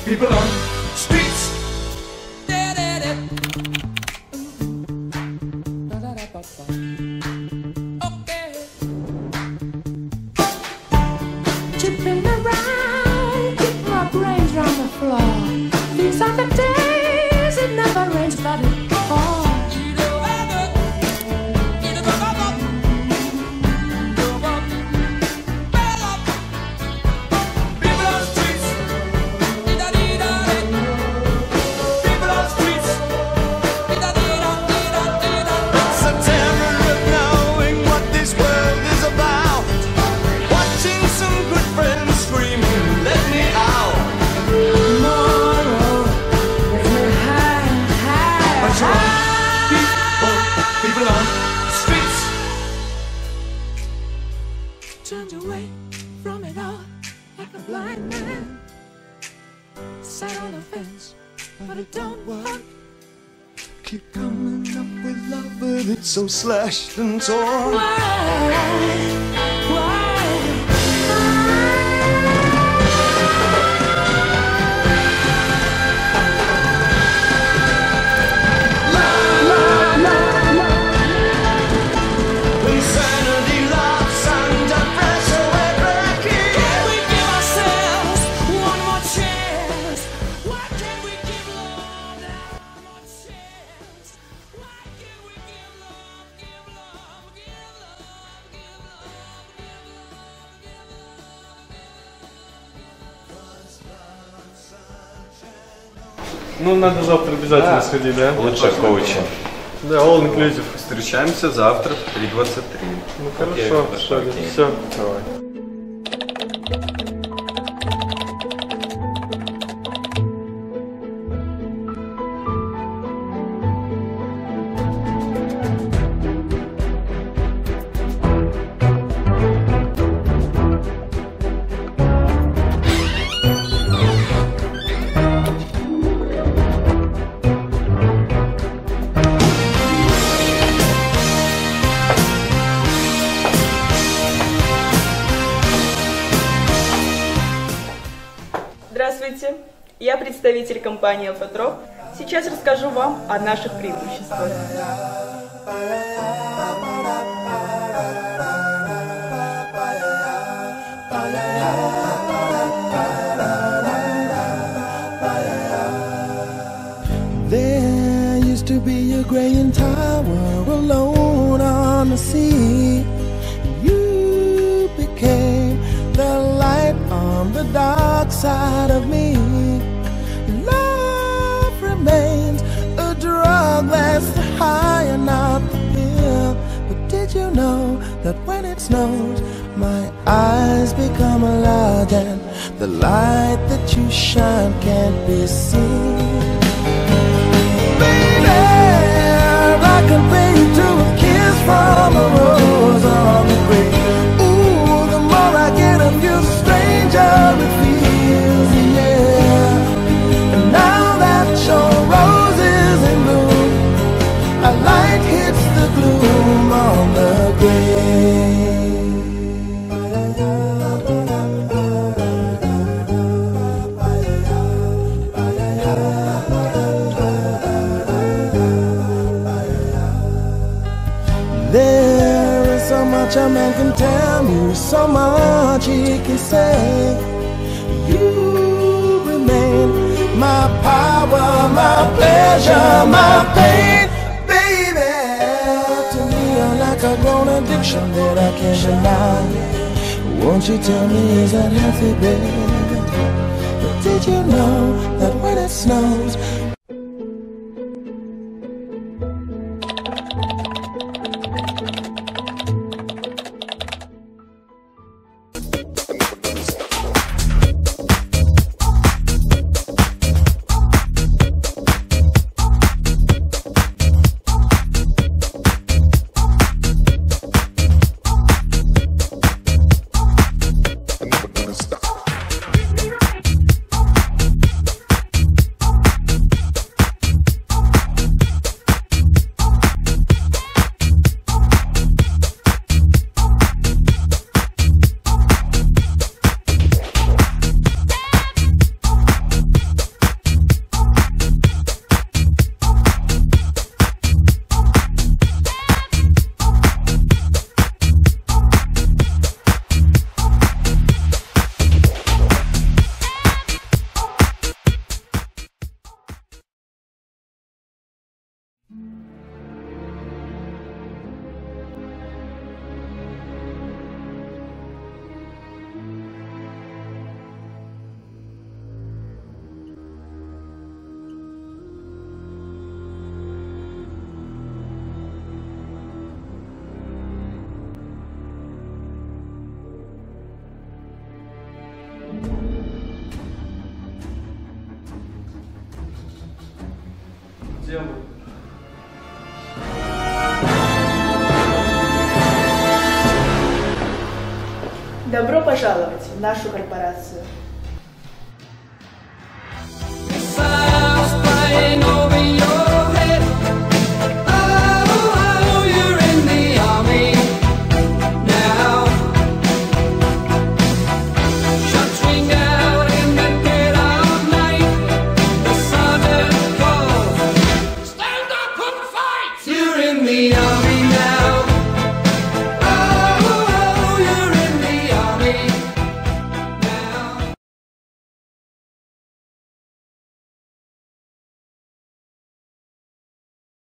People on streets. Okay. Chipping around, keep my brains round the floor. These are the days it never rains, but it falls. Turned away from it all like a blind man. Sat on the fence, but it don't work. Keep coming up with love, but it's so slashed and torn. Why? Ну, надо завтра обязательно сходить, да? Лучше коуча. Да, all inclusive. Встречаемся завтра в 3:23. Ну хорошо, что ли, все, давай. Здравствуйте, я представитель компании «Алфатроп». Сейчас расскажу вам о наших преимуществах. There used to be a graying tower alone on the sea. You became the light on the dark side of me. Love remains a drug that's high and not the pill. But did you know that when it snows, my eyes become large and the light that you shine can't be seen? Baby, I compare you to a kiss from a rose on the grave. Ooh, the more I get of you, the stranger it feels, yeah. And now that your rose is in bloom, a light hits the gloom on the grave. much a man can tell me, so much he can say. You remain my power, my pleasure, my pain, baby. To me, you're like a grown addiction that I can't deny. Won't you tell me, is that healthy, baby? But did you know that when it snows, Где мы? Добро пожаловать в нашу корпорацию.